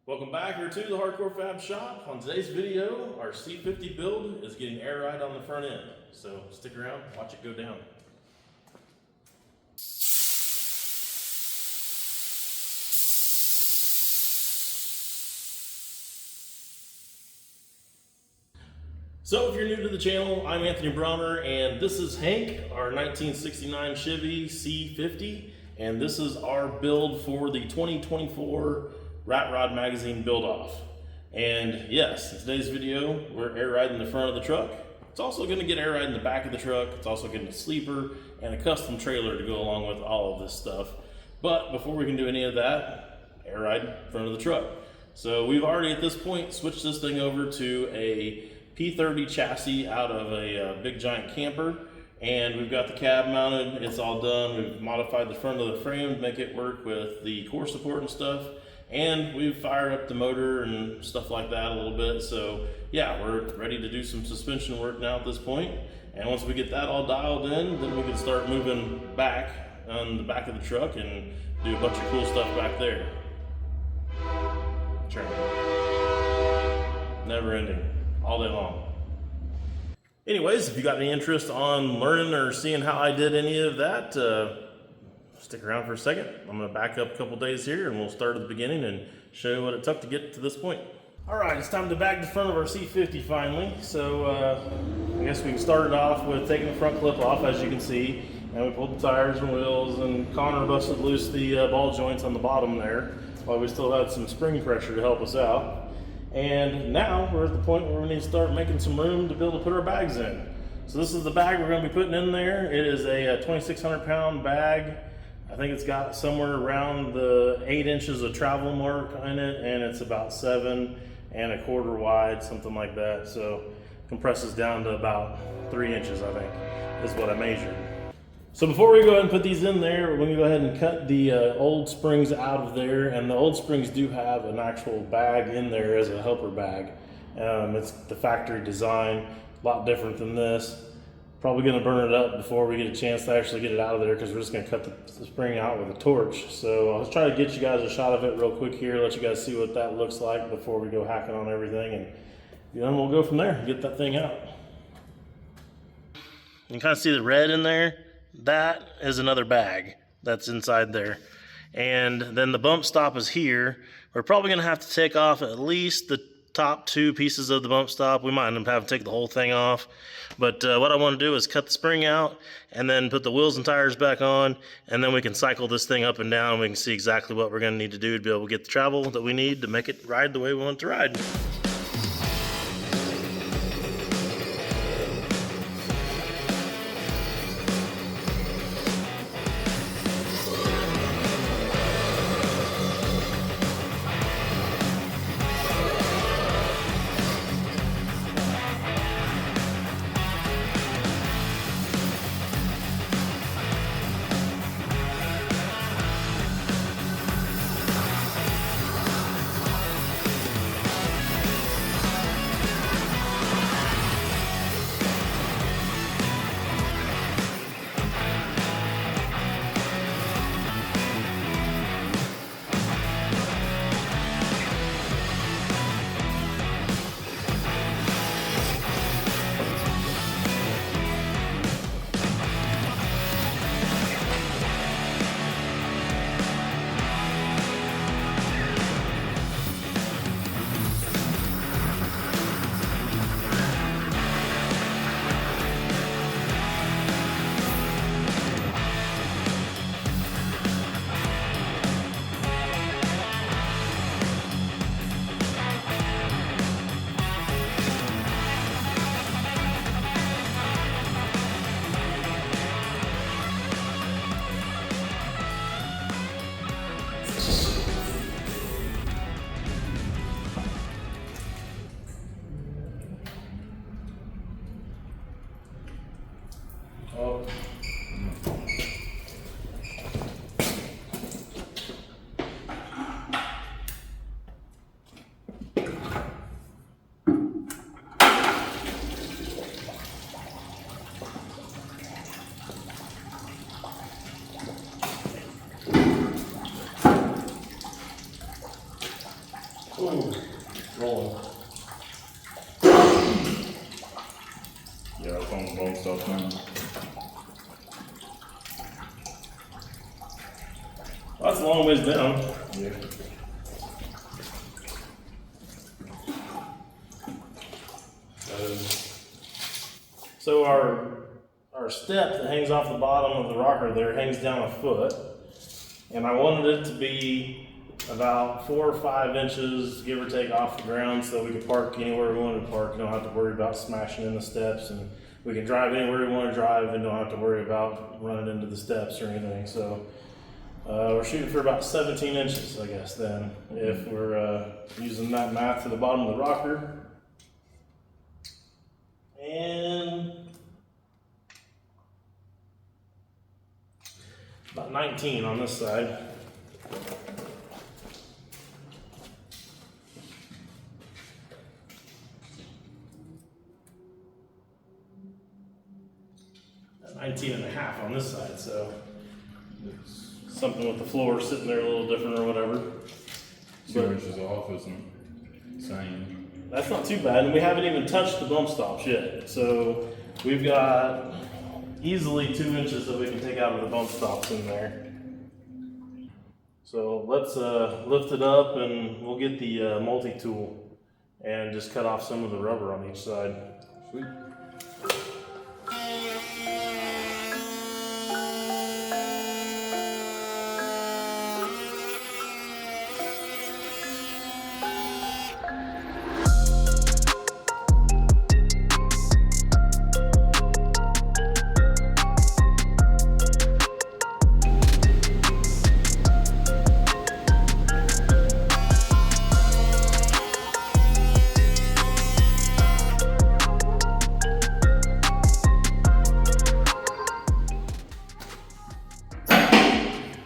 Welcome back here to the Hardcore Fab Shop. On today's video, our C50 build is getting air ride on the front end. So stick around, watch it go down. So if you're new to the channel, I'm Anthony Browner, and this is Hank, our 1969 Chevy C50, and this is our build for the 2024 Rat Rod Magazine build-off. And yes, in today's video, we're air riding the front of the truck. It's also going to get air ride in the back of the truck. It's also getting a sleeper and a custom trailer to go along with all of this stuff. But before we can do any of that, air ride front of the truck. So we've already at this point switched this thing over to a P30 chassis out of a big giant camper, and we've got the cab mounted. It's all done. We've modified the front of the frame to make it work with the core support and stuff, and we've fired up the motor and stuff like that a little bit. So yeah, we're ready to do some suspension work now at this point, and once we get that all dialed in, then we can start moving back on the back of the truck and do a bunch of cool stuff back there. Never ending, all day long. Anyways, if you got any interest on learning or seeing how I did any of that, stick around for a second. I'm going to back up a couple days here and we'll start at the beginning and show you what it took to get to this point. Alright, it's time to back the front of our C50 finally. So I guess we started off with taking the front clip off, as you can see, and we pulled the tires and wheels, and Connor busted loose the ball joints on the bottom there, while we still had some spring pressure to help us out. And now we're at the point where we need to start making some room to be able to put our bags in. So this is the bag we're going to be putting in there. It is a 2,600 pound bag. I think it's got somewhere around the 8 inches of travel mark in it, and it's about 7 1/4 wide, something like that. So compresses down to about 3 inches, I think, is what I measured. So before we go ahead and put these in there, we're going to go ahead and cut the old springs out of there, and the old springs do have an actual bag in there as a helper bag. It's the factory design, a lot different than this. Probably going to burn it up before we get a chance to actually get it out of there, because we're just going to cut the spring out with a torch. So I'll try to get you guys a shot of it real quick here, let you guys see what that looks like before we go hacking on everything, and then we'll go from there and get that thing out. You can kind of see the red in there. That is another bag that's inside there. And then the bump stop is here. We're probably going to have to take off at least the top 2 pieces of the bump stop. We might end up having to take the whole thing off. But what I want to do is cut the spring out and then put the wheels and tires back on, and then we can cycle this thing up and down. We can see exactly what we're going to need to do to be able to get the travel that we need to make it ride the way we want it to ride. Ooh, rolling. Yeah, it's on the bone stuff now. Well, that's a long ways down. Yeah. So our step that hangs off the bottom of the rocker there hangs down a foot, and I wanted it to be about 4 or 5 inches, give or take, off the ground, so we could park anywhere we wanted to park. Don't have to worry about smashing in the steps, and we can drive anywhere we want to drive, and don't have to worry about running into the steps or anything. So we're shooting for about 17 inches, I guess. Then, if we're using that math to the bottom of the rocker. And about 19 on this side. About 19 and a half on this side, so it's something with the floor sitting there a little different or whatever. 2 inches off isn't same. That's not too bad, and we haven't even touched the bump stops yet. So we've got easily 2 inches that we can take out of the bump stops in there. So let's lift it up, and we'll get the multi-tool and just cut off some of the rubber on each side. Sweet.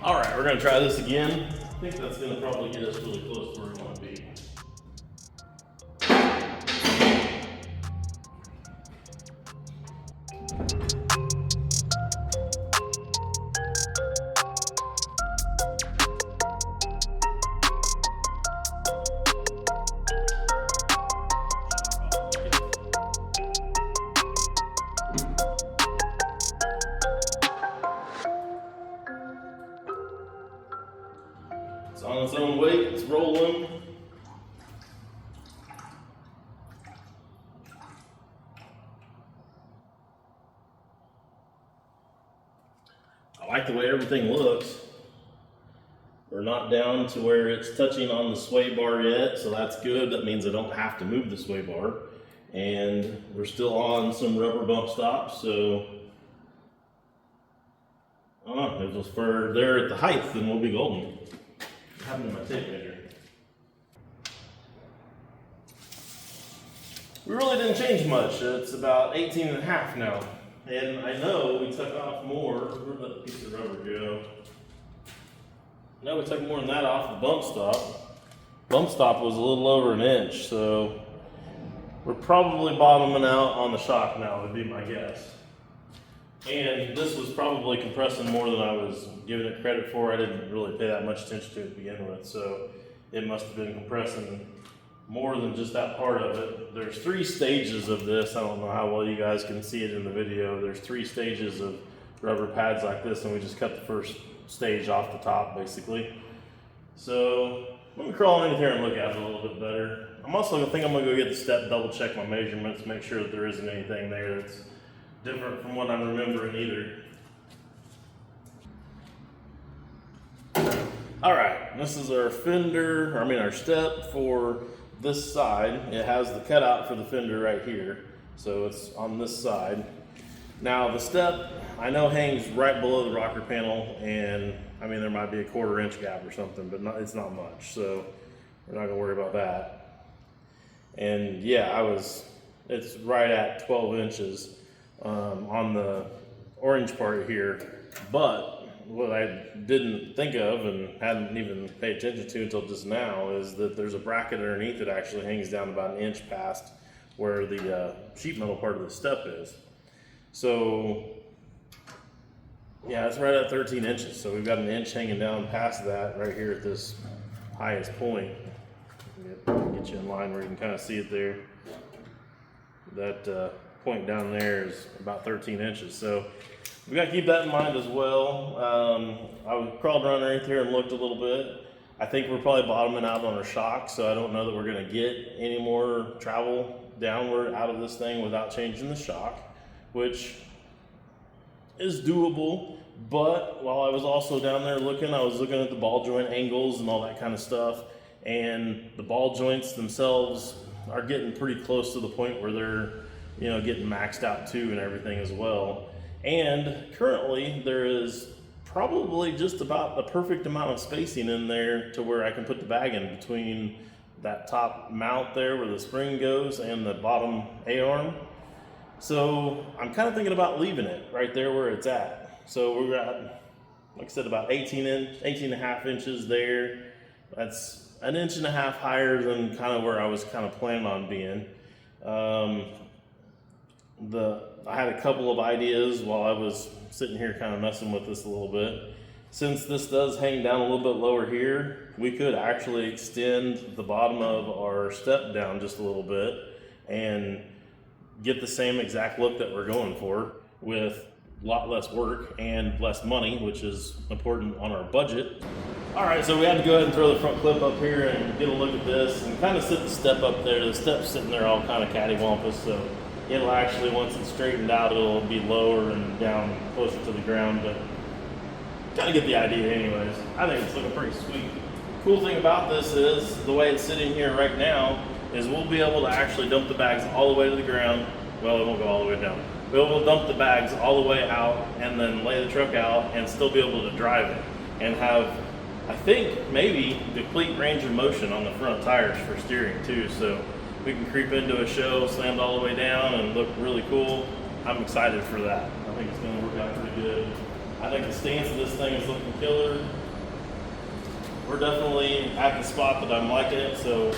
All right, we're gonna try this again. I think that's gonna probably get us really close to where we want to be. It's on its own weight, it's rolling. I like the way everything looks. We're not down to where it's touching on the sway bar yet, so that's good. That means I don't have to move the sway bar. And we're still on some rubber bump stops, so I don't know, if it was for there at the height, then we'll be golden. I have it in my tape measure. We really didn't change much. It's about 18 and a half now. And I know we took off more. Where'd that piece of rubber go? I know we took more than that off the bump stop. Bump stop was a little over an inch, so we're probably bottoming out on the shock now, would be my guess. And this was probably compressing more than I was giving it credit for. I didn't really pay that much attention to it to begin with, so it must have been compressing more than just that part of it. There's 3 stages of this. I don't know how well you guys can see it in the video. There's 3 stages of rubber pads like this, and we just cut the first stage off the top, basically. So let me crawl in here and look at it a little bit better. I'm also gonna think I'm gonna go get the step, double check my measurements, make sure that there isn't anything there that's different from what I'm remembering either. All right, this is our fender, our step for this side. It has the cutout for the fender right here, so it's on this side. Now the step, I know, hangs right below the rocker panel, and there might be a 1/4 inch gap or something, but it's not much, so we're not gonna worry about that. And yeah, it's right at 12 inches on the orange part here, but what I didn't think of and hadn't even paid attention to until just now is that there's a bracket underneath that actually hangs down about an inch past where the sheet metal part of the step is. So yeah, it's right at 13 inches. So we've got an inch hanging down past that right here at this highest point. get you in line where you can kind of see it there. That point down there is about 13 inches. So we got to keep that in mind as well. I crawled around underneath here and looked a little bit. I think we're probably bottoming out on our shock, so I don't know that we're going to get any more travel downward out of this thing without changing the shock, which is doable. But while I was also down there looking, I was looking at the ball joint angles and all that kind of stuff, and the ball joints themselves are getting pretty close to the point where they're, you know, getting maxed out too and everything as well. And currently there is probably just about the perfect amount of spacing in there to where I can put the bag in between that top mount there where the spring goes and the bottom A-arm. So I'm kind of thinking about leaving it right there where it's at. So we're at, like I said, about 18 and a half inches there. That's an inch and a half higher than kind of where I was kind of planning on being. I had a couple of ideas while I was sitting here kind of messing with this a little bit. Since this does hang down a little bit lower here, we could actually extend the bottom of our step down just a little bit and get the same exact look that we're going for with a lot less work and less money, which is important on our budget. All right, so we had to go ahead and throw the front clip up here and get a look at this and kind of sit the step up there. The step's sitting there all kind of cattywampus, so it'll actually, once it's straightened out, it'll be lower and down closer to the ground, but kind of get the idea anyways. I think it's looking pretty sweet. Cool thing about this is the way it's sitting here right now is we'll be able to actually dump the bags all the way to the ground. Well, it won't go all the way down. We'll dump the bags all the way out and then lay the truck out and still be able to drive it and have, I think, maybe complete range of motion on the front tires for steering too. So we can creep into a show, slammed all the way down and look really cool. I'm excited for that. I think it's going to work out pretty good. I think the stance of this thing is looking killer. We're definitely at the spot that I'm liking it, so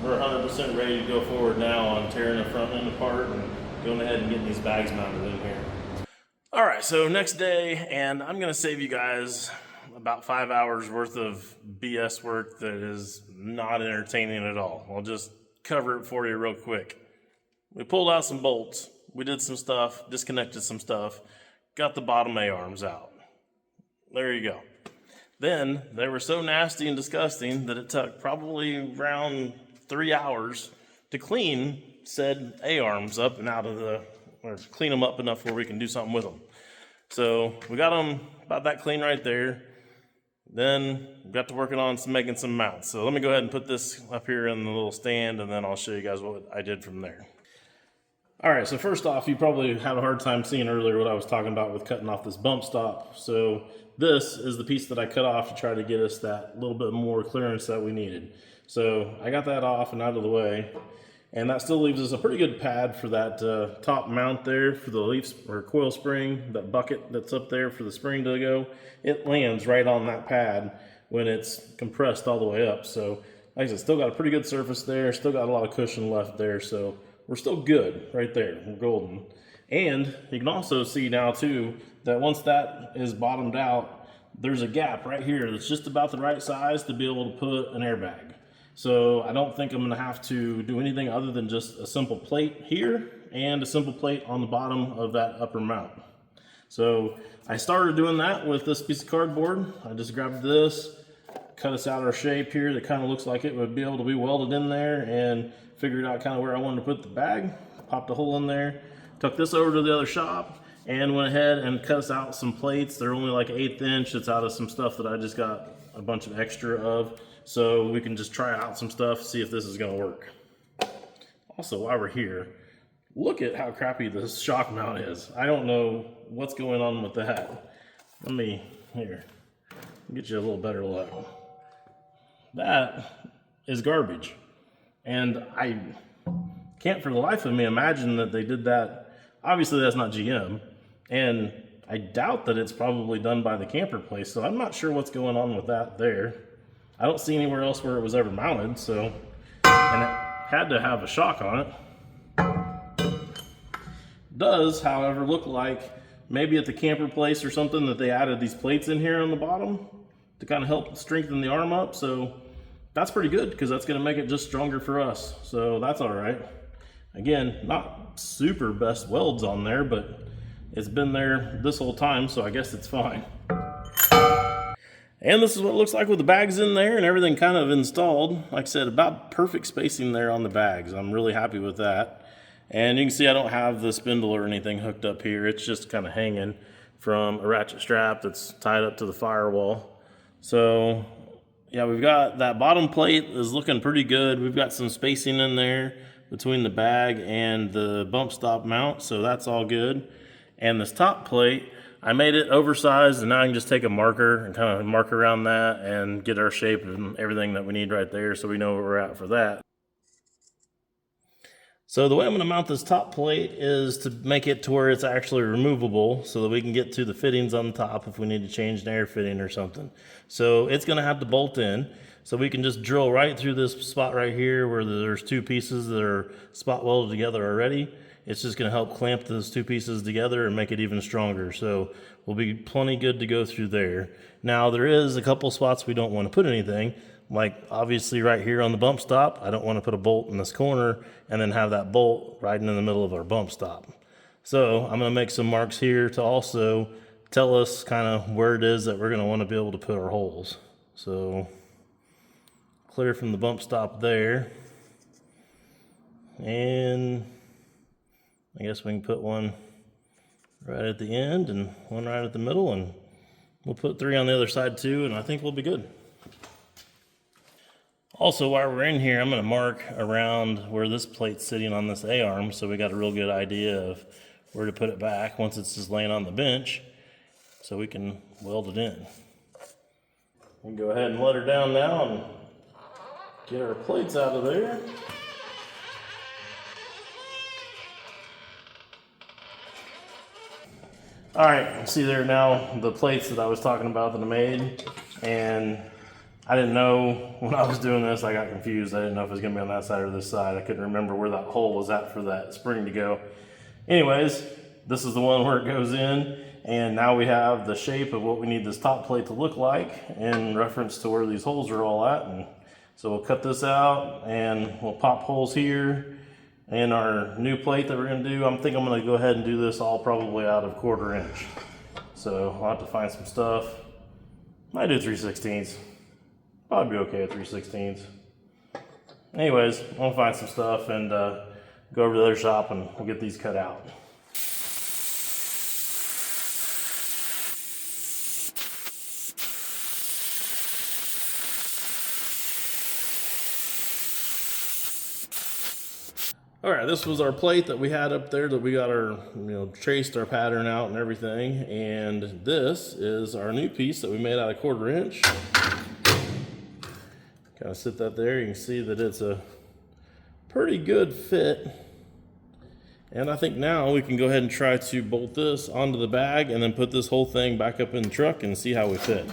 we're 100% ready to go forward now on tearing the front end apart and going ahead and getting these bags mounted in here. All right, so next day, and I'm going to save you guys about 5 hours worth of BS work that is not entertaining at all. I'll just cover it for you real quick. We pulled out some bolts. We did some stuff, disconnected some stuff, got the bottom A-arms out. There you go. Then they were so nasty and disgusting that it took probably around 3 hours to clean said A-arms up and out of the, or clean them up enough where we can do something with them. So we got them about that clean right there. Then we got to working on making some mounts. So let me go ahead and put this up here in the little stand and then I'll show you guys what I did from there. All right, so first off, you probably had a hard time seeing earlier what I was talking about with cutting off this bump stop. So this is the piece that I cut off to try to get us that little bit more clearance that we needed. So I got that off and out of the way. And that still leaves us a pretty good pad for that top mount there for the leaf or coil spring, that bucket that's up there for the spring to go. It lands right on that pad when it's compressed all the way up. So like I said, still got a pretty good surface there, still got a lot of cushion left there. So we're still good right there, we're golden. And you can also see now too, that once that is bottomed out, there's a gap right here that's just about the right size to be able to put an airbag. So I don't think I'm gonna have to do anything other than just a simple plate here and a simple plate on the bottom of that upper mount. So I started doing that with this piece of cardboard. I just grabbed this, cut us out our shape here that kind of looks like it would be able to be welded in there, and figured out kind of where I wanted to put the bag, popped a hole in there, took this over to the other shop, and went ahead and cut us out some plates. They're only like 1/8 inch. It's out of some stuff that I just got a bunch of extra of. So we can just try out some stuff, see if this is gonna work. Also, while we're here, look at how crappy this shock mount is. I don't know what's going on with that. Let me, here, get you a little better look. That is garbage. And I can't for the life of me imagine that they did that. Obviously that's not GM. And I doubt that it's probably done by the camper place. So I'm not sure what's going on with that there. I don't see anywhere else where it was ever mounted, so, and it had to have a shock on it. Does, however, look like maybe at the camper place or something that they added these plates in here on the bottom to kind of help strengthen the arm up. So that's pretty good because that's going to make it just stronger for us. So that's all right. Again, not super best welds on there, but it's been there this whole time, so I guess it's fine. And this is what it looks like with the bags in there and everything kind of installed. Like I said, about perfect spacing there on the bags. I'm really happy with that. And you can see I don't have the spindle or anything hooked up here. It's just kind of hanging from a ratchet strap that's tied up to the firewall. So yeah, we've got that bottom plate is looking pretty good. We've got some spacing in there between the bag and the bump stop mount, so that's all good. And this top plate, I made it oversized, and now I can just take a marker and kind of mark around that and get our shape and everything that we need right there, so we know where we're at for that. So the way I'm going to mount this top plate is to make it to where it's actually removable so that we can get to the fittings on the top if we need to change an air fitting or something. So it's going to have to bolt in. So we can just drill right through this spot right here where there's two pieces that are spot welded together already. It's just going to help clamp those two pieces together and make it even stronger. So we'll be plenty good to go through there. Now there is a couple spots we don't want to put anything. Like obviously right here on the bump stop, I don't want to put a bolt in this corner and then have that bolt right in the middle of our bump stop. So I'm going to make some marks here to also tell us kind of where it is that we're going to want to be able to put our holes. So clear from the bump stop there. And I guess we can put one right at the end and one right at the middle, and we'll put 3 on the other side too, and I think we'll be good. Also, while we're in here, I'm going to mark around where this plate's sitting on this A-arm, so we got a real good idea of where to put it back once it's just laying on the bench, so we can weld it in. We can go ahead and let her down now and get our plates out of there. All right, see there now the plates that I was talking about that I made, and I didn't know when I was doing this, I got confused. I didn't know if it was gonna be on that side or this side. I couldn't remember where that hole was at for that spring to go. Anyways, this is the one where it goes in, and now we have the shape of what we need this top plate to look like in reference to where these holes are all at. And so we'll cut this out and we'll pop holes here. And our new plate that we're gonna do, I think I'm gonna go ahead and do this all probably out of 1/4 inch. So I'll have to find some stuff. Might do 3/16. Probably be okay at 3/16. Anyways, I'll find some stuff and go over to the other shop and we'll get these cut out. All right, this was our plate that we had up there that we got our, traced our pattern out and everything. And this is our new piece that we made out of 1/4 inch. Kind of sit that there, you can see that it's a pretty good fit. And I think now we can go ahead and try to bolt this onto the bag and then put this whole thing back up in the truck and see how we fit.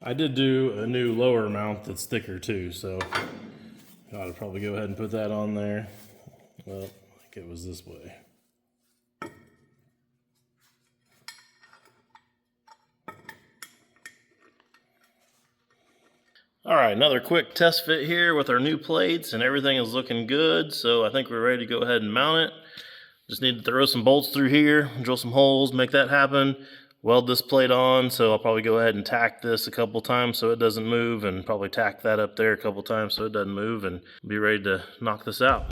I did do a new lower mount that's thicker too, so I ought to probably go ahead and put that on there. Well, I think it was this way. All right, another quick test fit here with our new plates, and everything is looking good, so I think we're ready to go ahead and mount it. Just need to throw some bolts through here, drill some holes, make that happen. Weld this plate on, so I'll probably go ahead and tack this a couple times so it doesn't move, and probably tack that up there a couple times so it doesn't move, and be ready to knock this out.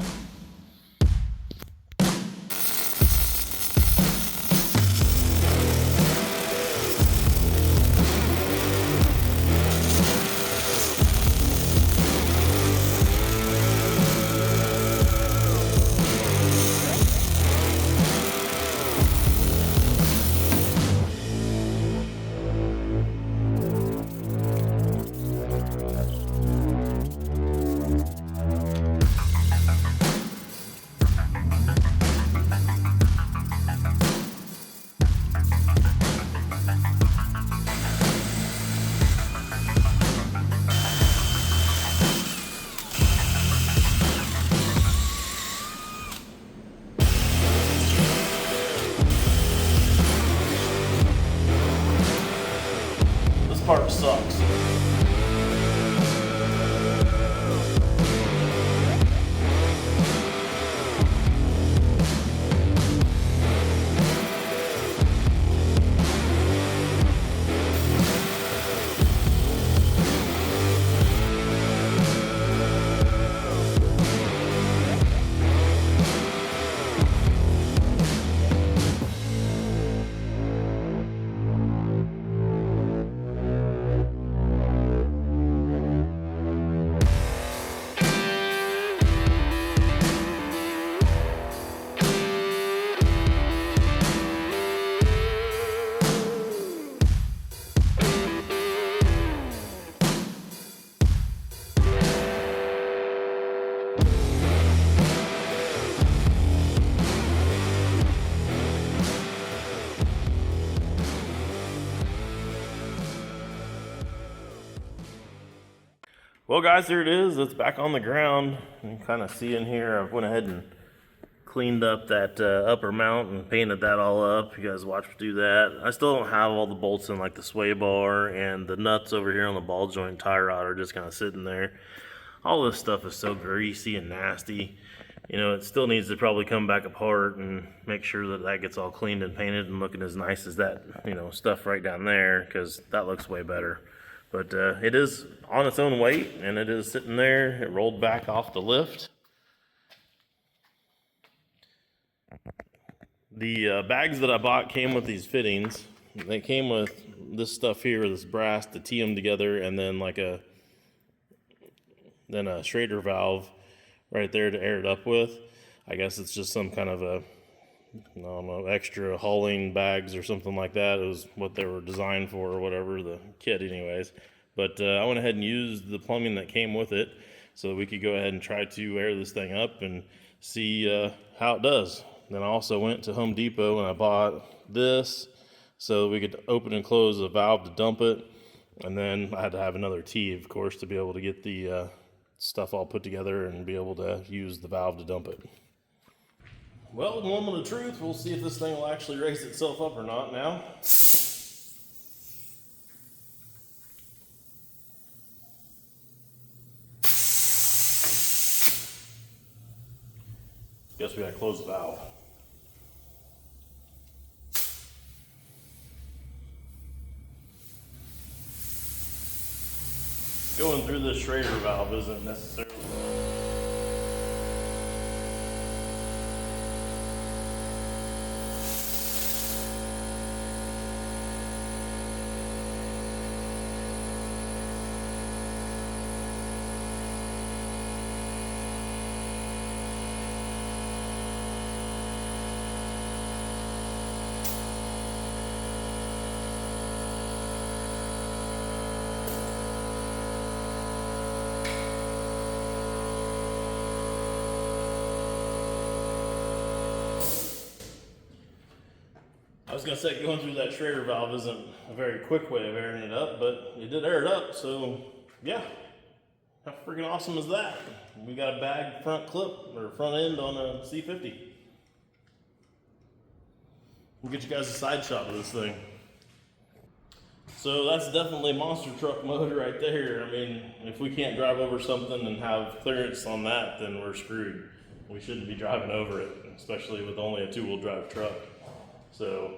part sucks. Well, guys, here it is. It's back on the ground. You can kind of see in here, I went ahead and cleaned up that upper mount and painted that all up. You guys watch me do that. I still don't have all the bolts in, like the sway bar, and the nuts over here on the ball joint tie rod are just kind of sitting there. All this stuff is so greasy and nasty. You know, it still needs to probably come back apart and make sure that that gets all cleaned and painted and looking as nice as that, you know, stuff right down there, because that looks way better. But it is on its own weight, and it is sitting there. It rolled back off the lift. The bags that I bought came with these fittings. They came with this stuff here, this brass to tee them together, and then like a Schrader valve right there to air it up with. I guess it's just some kind of a, I don't know, extra hauling bags or something like that. It was what they were designed for or whatever, the kit anyways. But I went ahead and used the plumbing that came with it so that we could go ahead and try to air this thing up and see how it does. Then I also went to Home Depot and I bought this so we could open and close a valve to dump it. And then I had to have another tee, of course, to be able to get the stuff all put together and be able to use the valve to dump it. Well, in the moment of truth, we'll see if this thing will actually raise itself up or not now. Guess we gotta close the valve. Going through this Schrader valve isn't necessarily I was gonna say going through that Schrader valve isn't a very quick way of airing it up, but it did air it up, so yeah. How freaking awesome is that? We got a bag front clip, or front end on a C50. We'll get you guys a side shot of this thing. So that's definitely monster truck mode right there. I mean, if we can't drive over something and have clearance on that, then we're screwed. We shouldn't be driving over it, especially with only a two-wheel drive truck. So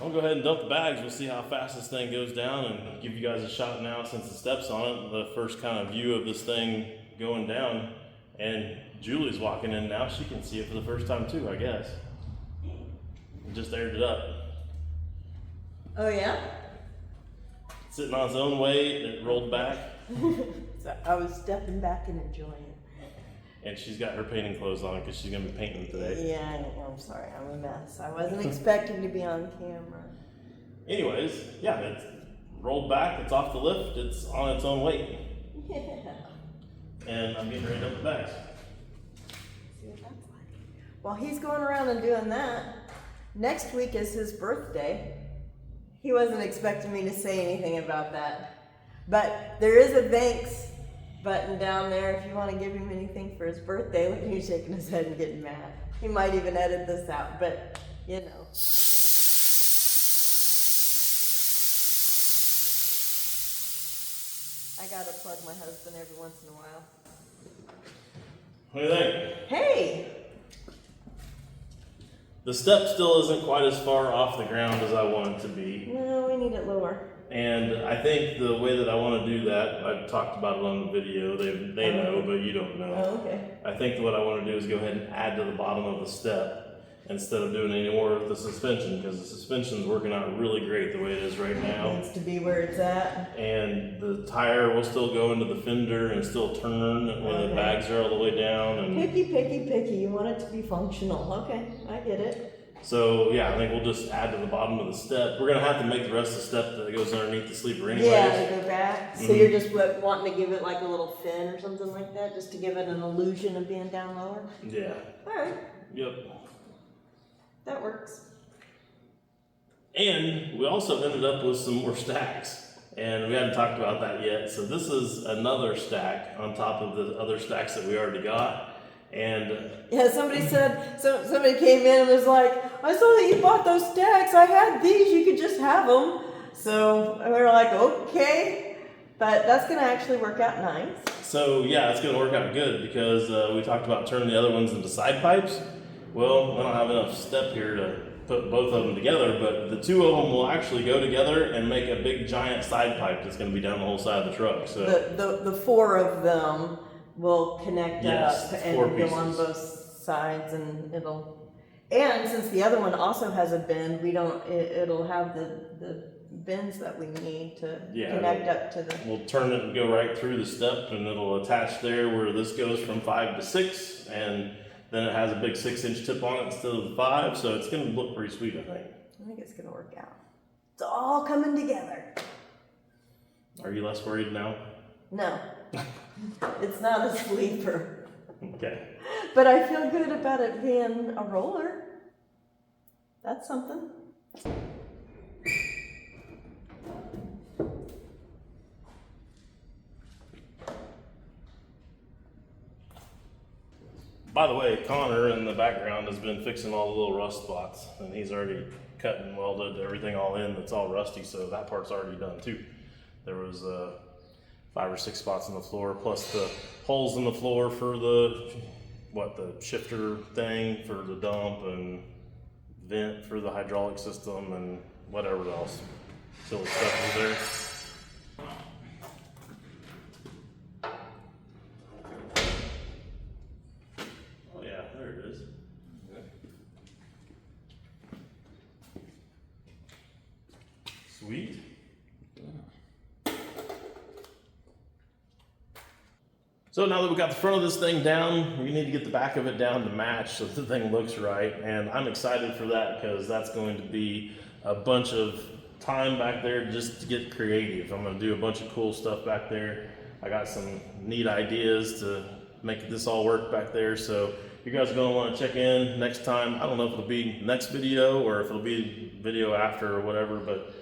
I'll go ahead and dump the bags. We'll see how fast this thing goes down and give you guys a shot now since the steps on it. The first kind of view of this thing going down. And Julie's walking in now. She can see it for the first time too, I guess. We just aired it up. Oh yeah? Sitting on its own weight, it rolled back. So I was stepping back and enjoying it. And she's got her painting clothes on because she's going to be painting today. Yeah, I'm sorry, I'm a mess. I wasn't expecting to be on camera. Anyways, yeah, it's rolled back, it's off the lift, it's on its own weight. Yeah. And I'm getting ready to dump the bags. See what that's like. While he's going around and doing that, next week is his birthday. He wasn't expecting me to say anything about that. But there is a thanks button down there if you want to give him anything for his birthday. Look at him shaking his head and getting mad. He might even edit this out, but you know. I gotta plug my husband every once in a while. What do you think? Hey! The step still isn't quite as far off the ground as I want it to be. No, we need it lower. And I think the way that I want to do that, I've talked about it on the video, they know, but you don't know. Oh, okay. I think what I want to do is go ahead and add to the bottom of the step instead of doing any more with the suspension, because the suspension's working out really great the way it is right It now. needs to be where it's at. And the tire will still go into the fender and still turn when the bags are all the way down. And Picky, picky, picky. You want it to be functional. Okay, I get it. so yeah, I think we'll just add to the bottom of the step. We're gonna have to make the rest of the step that goes underneath the sleeper anyways. Yeah, to go back. So you're just wanting to give it like a little fin or something like that, just to give it an illusion of being down lower? Yeah. Alright, Yep. that works. And we also ended up with some more stacks, and we hadn't talked about that yet. So this is another stack on top of the other stacks that we already got. And Yeah, somebody said, somebody came in and was like, I saw that you bought those stacks. I had these, you could just have them. So we were like, okay. But that's going to actually work out nice. so yeah, it's gonna work out good because we talked about turning the other ones into side pipes. Well, I don't have enough step here to put both of them together, but the two of them will actually go together and make a big giant side pipe that's gonna be down the whole side of the truck. So The four of them will connect Yes, up it's and four go on pieces. both sides, and and since the other one also has a bend, it'll have the bends that we need to Yeah, connect up to the. we'll turn it and go right through the step, and it'll attach there where this goes from 5 to 6, and then it has a big 6-inch tip on it instead of the 5, so it's gonna look pretty sweet, I think. It's gonna work out. It's all coming together. Are you less worried now? No, it's not a sleeper, Okay. but I feel good about it being a roller. That's something. By the way, Connor in the background has been fixing all the little rust spots, and he's already cut and welded everything all in that's all rusty, so that part's already done too. There was 5 or 6 spots in the floor, plus the holes in the floor for the shifter thing for the dump, and vent for the hydraulic system, and whatever else silly stuff was there. There it is. Sweet. So now that we got the front of this thing down, we need to get the back of it down to match so that the thing looks right. And I'm excited for that because that's going to be a bunch of time back there just to get creative. I'm going to do a bunch of cool stuff back there. I got some neat ideas to make this all work back there. So you guys are going to want to check in next time. I don't know if it'll be next video or if it'll be video after or whatever, but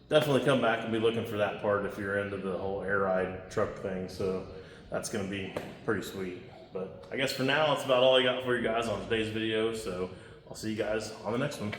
definitely come back and be looking for that part if you're into the whole air ride truck thing. So that's going to be pretty sweet. But I guess for now, that's about all I got for you guys on today's video. So I'll see you guys on the next one.